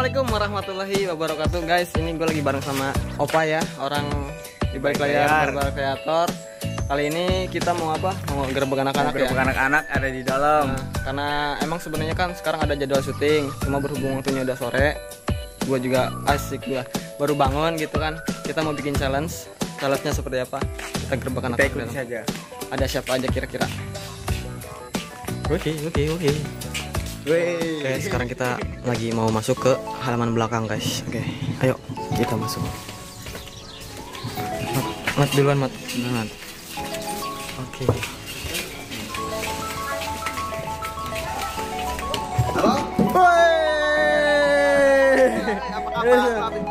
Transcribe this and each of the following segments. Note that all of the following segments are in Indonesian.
Assalamualaikum warahmatullahi wabarakatuh guys. Ini gue lagi bareng sama Opa ya, orang di balik layar Barbar Kreator. Kali ini kita mau apa? Mau gerebek anak-anak ya. Anak-anak ada di dalam. Karena emang sebenarnya kan sekarang ada jadwal syuting, cuma berhubung waktunya udah sore. Gue juga asik gue baru bangun gitu kan. Kita mau bikin challenge. Challenge-nya seperti apa? Kita gerebek anak-anak. Kita ikuti saja. Ada siapa aja kira-kira? Oke. Oke, sekarang kita lagi mau masuk ke halaman belakang guys. Oke, ayo kita masuk. Mat duluan, Mat. Oke. Halo.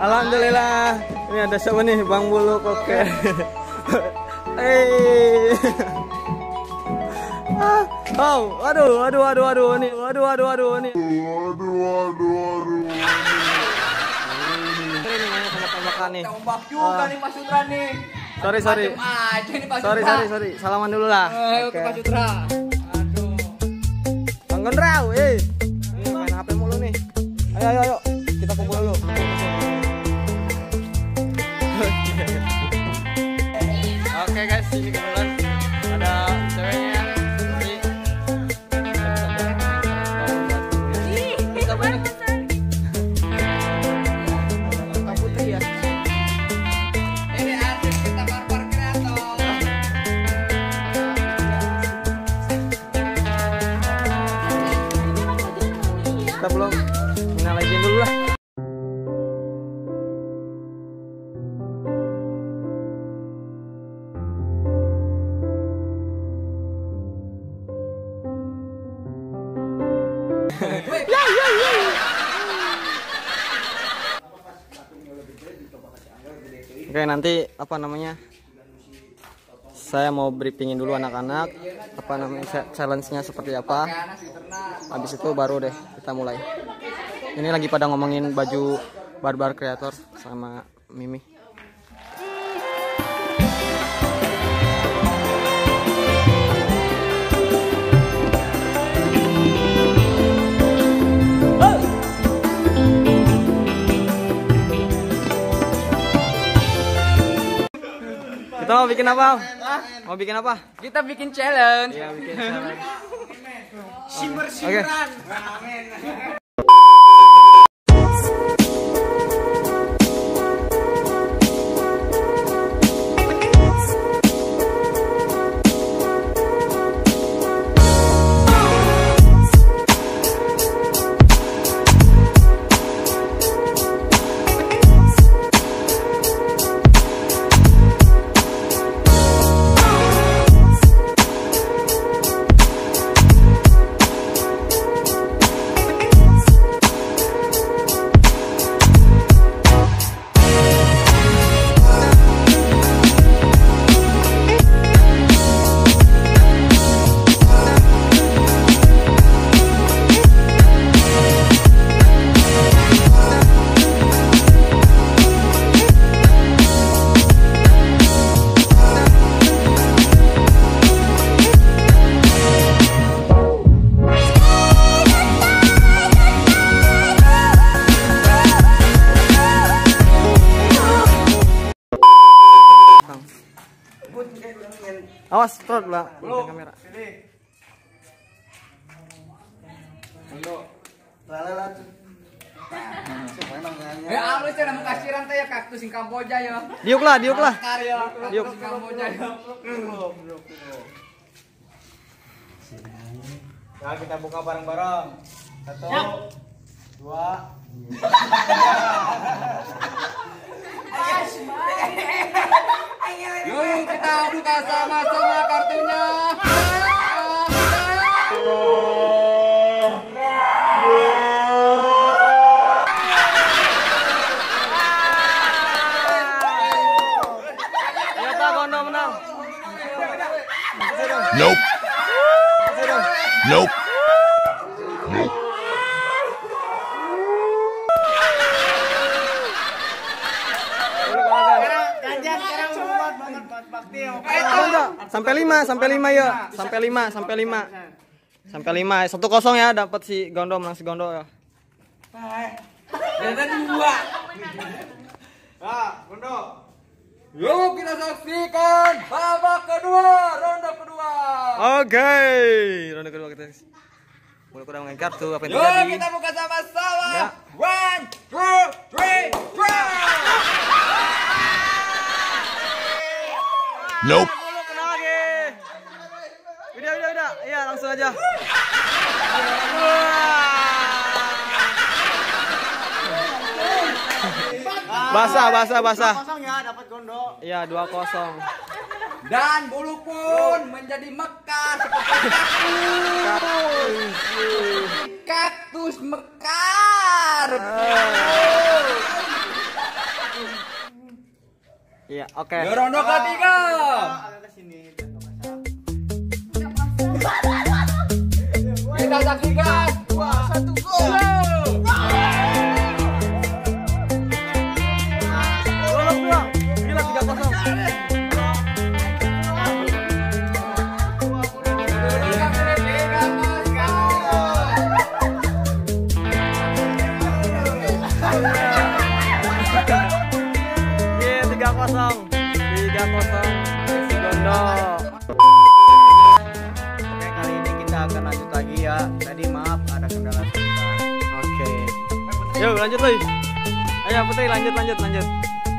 Alhamdulillah. Ini ada siapa nih? Bang Buluk. Oke. Oh, waduh nih. Nih. Tombak juga nih Mas Sutra nih. Sorry. Aja nih Pak Sutra. Sorry. Salaman dulu lah. Ayo ke Pak Sutra. Aduh. Bang Gondrau, main HP mulu nih. Ayo. Kita kumpul dulu. Oke guys, ini kebetulan ada ceweknya. Ini artis kita Barbar Kreator. Kita belum minal izin dulu lah. Oke, nanti apa namanya? Saya mau briefingin dulu anak-anak apa namanya challenge-nya seperti apa. Habis itu baru deh kita mulai. Ini lagi pada ngomongin baju Barbar Kreator sama Mimi. Kita mau bikin apa? Mau bikin apa? Kita bikin challenge. Iya, bikin challenge. Simmer-simmeran. Awas, trot lah. Kamera. Alus ya nama kasiran teh ya kaktus sing Kamboja ya. Diuk lah. Karya. Diuk. Kamboja ya. Nah, kita buka bareng-bareng. 1, 2. Yuk kita buka sama-sama kartunya. Ternyata Gondo menang. Nope. Nope. Sampai 5 ya. Sampai 5. 1-0 ya, dapat si Gondo, menang si Gondo ya. Ada 2. Ah, Gondo. Yuk kita saksikan babak kedua, ronde kedua. Oke, ronde kedua kita. Mulai kurang main kartu apa yang Yuk terjadi? kita buka sama-sama. Ya. 1, 2, 3, draw. Nope. Kena lagi. Udah. Iya, langsung aja. Basah. Kosong ya, dapat Gondo. Iya, 2-0. Dan bulu pun menjadi mekar seperti kaktus mekar. Iya, oke. Yuk, ronde ketiga. Agak ke sini. Kita saksikan 2, 1, go. Golok 2. Gila 3-0. Iya, 3-0 si Gondo. Oke, kali ini kita akan lanjut lagi ya. Tadi maaf ada kendala sebentar. Oke. Yuk lanjut Luy. Ayo Putri lanjut.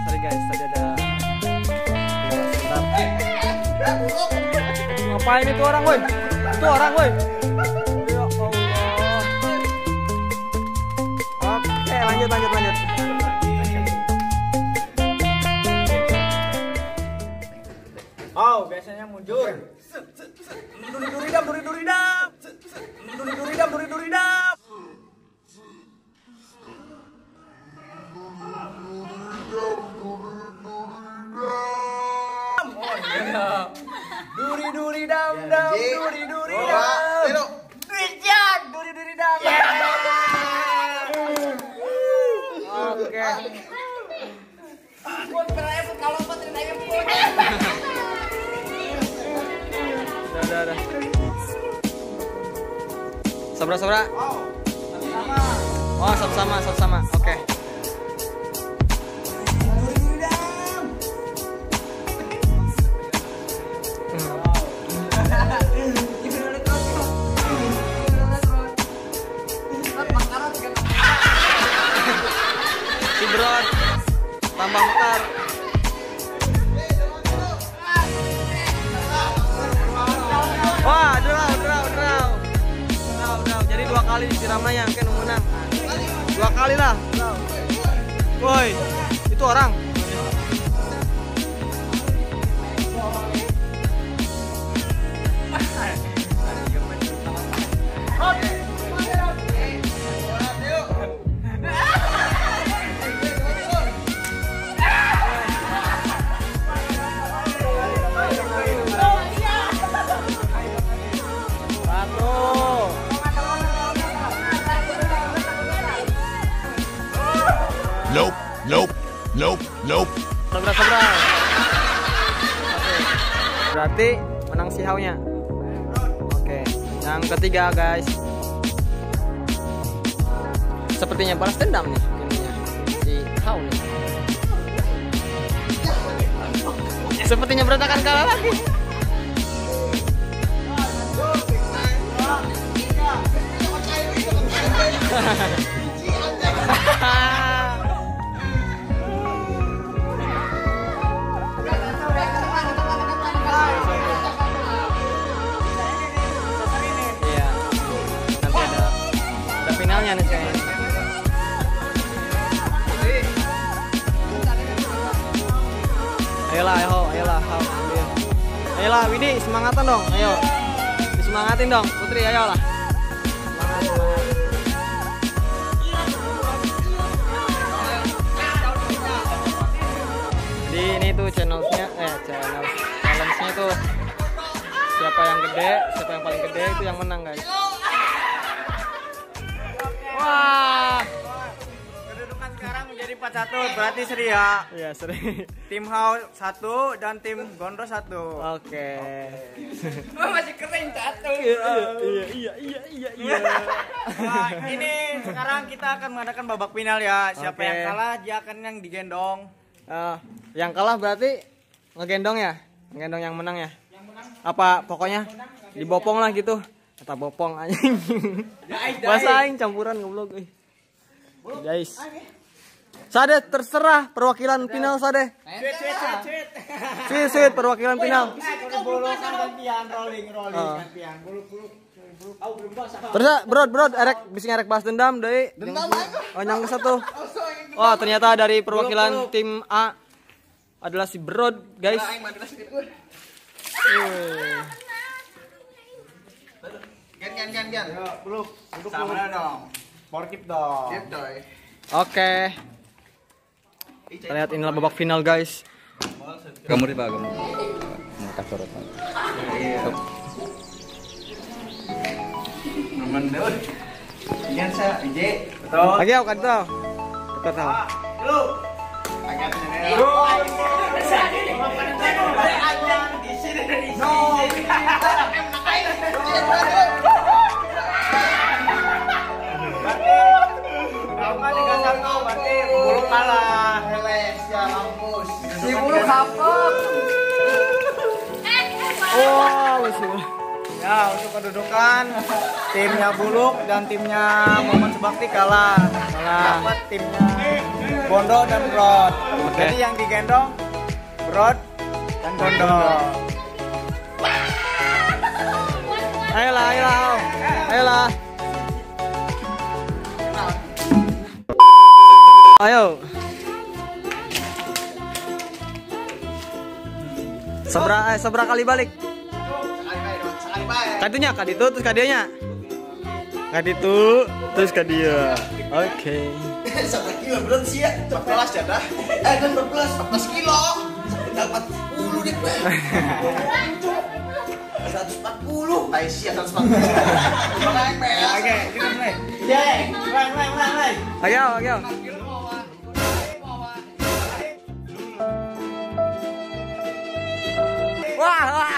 Sorry guys, tadi ada sebentar. Ngapain itu orang woi? Itu orang woi. Ya Allah. Oke, lanjut. Oh, biasanya mundur. Duri-duri-dam. Duri-duri-dam. Oke. Udah. Sabra. Oh, sama. Oke. Cibrot. Tambah mekar. Wah, draw. Jadi 2 kali disiramnya kan menang. 2 kali lah. Woi, itu orang. Nope. Sabra. Berarti menang si Haunya. Oke. Yang ketiga guys. Sepertinya balas dendam nih ininya si Hau nih. Sepertinya berantakan kalah lagi. Iya. Nanti ada finalnya nih kayaknya. Ayolah, Hau. Ayolah, Widi, semangatan dong. Ayo. Disemangatin dong, Putri, ayolah. Semangat. Jadi ini tuh challenge-nya tuh siapa yang paling gede itu yang menang guys. Wah. Kedudukan sekarang menjadi 4-3 satu, berarti seri ya. Iya, seri. Tim Hao 1 dan tim Gondro 1. Oke. Masih kering satu. Iya. Nah, ini sekarang kita akan mengadakan babak final ya. Siapa Oke. yang kalah dia akan yang digendong. Yang kalah berarti ngegendong ya? Ngegendong yang menang ya? Apa pokoknya dibopong lah gitu. Kata bopong anjing. Bahasa aing campuran goblok euy. Guys. Sade terserah perwakilan final Sade. Sweet perwakilan final. Bolokan gantian rolling gantian. Terus bro, erek bising erek balas dendam deui. Oh nyang satu. Wah, ternyata dari perwakilan tim A adalah si Brod, guys. Gan. Belum. Sama dong. Porkip dong. Oke. Kita lihat inilah babak final, guys. Kamu di bagus. Mereka sorotan. Temen deh. Iya saya Ije. Betul. Lagi aku kata. Kata. Lu. Agak Si bulu kapok. Wow, sudah. Ya, untuk kedudukan timnya Buluk dan timnya Muhammad Subakti kalah. Dapat timnya Bondo dan Brod. Oke. Jadi yang digendong Brod dan Bondo. Ayolah. Ayo. Seberapa kali balik? Kadinya, kaditu terus kadianya. Kaditu terus kadia. Oke. 1 kilo belum sih ya? 14 ya dah. Kan 14 kilo. Dapat 40 deh. 140. Aisyah 140. Oke, kita mulai. Mulai. Ayo. Wah.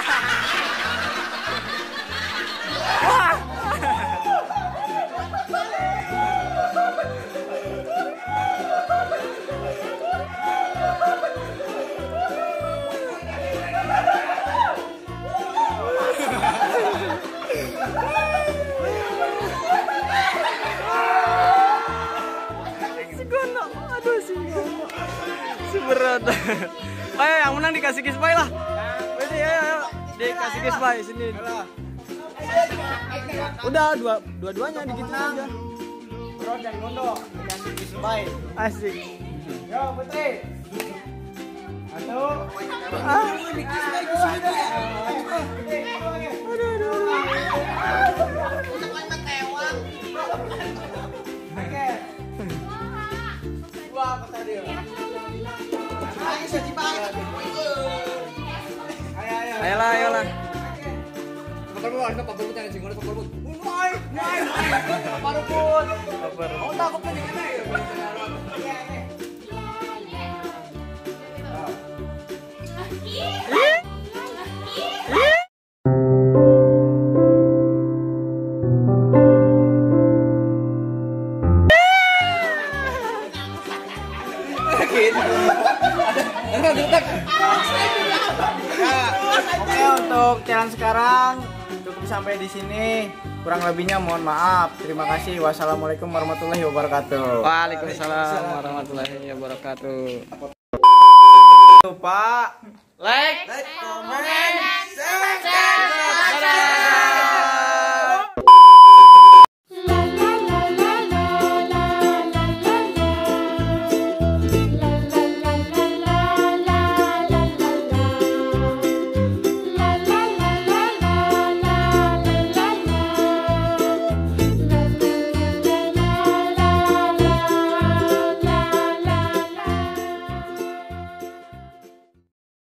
Si berat. Ayo yang menang dikasih kispai lah. Berarti ayo. Dikasih kispai sini. Udah dua-duanya digituin aja. Brod dan Bondo dan Baik. Asik. Yo, Putri. Satu. Oke. Dua apa tadi? Ayolah. Oke, untuk challenge sekarang cukup sampai di sini. Kurang lebihnya mohon maaf. Terima kasih. Wassalamualaikum warahmatullahi wabarakatuh. Waalaikumsalam warahmatullahi wabarakatuh. Lupa Like, comment,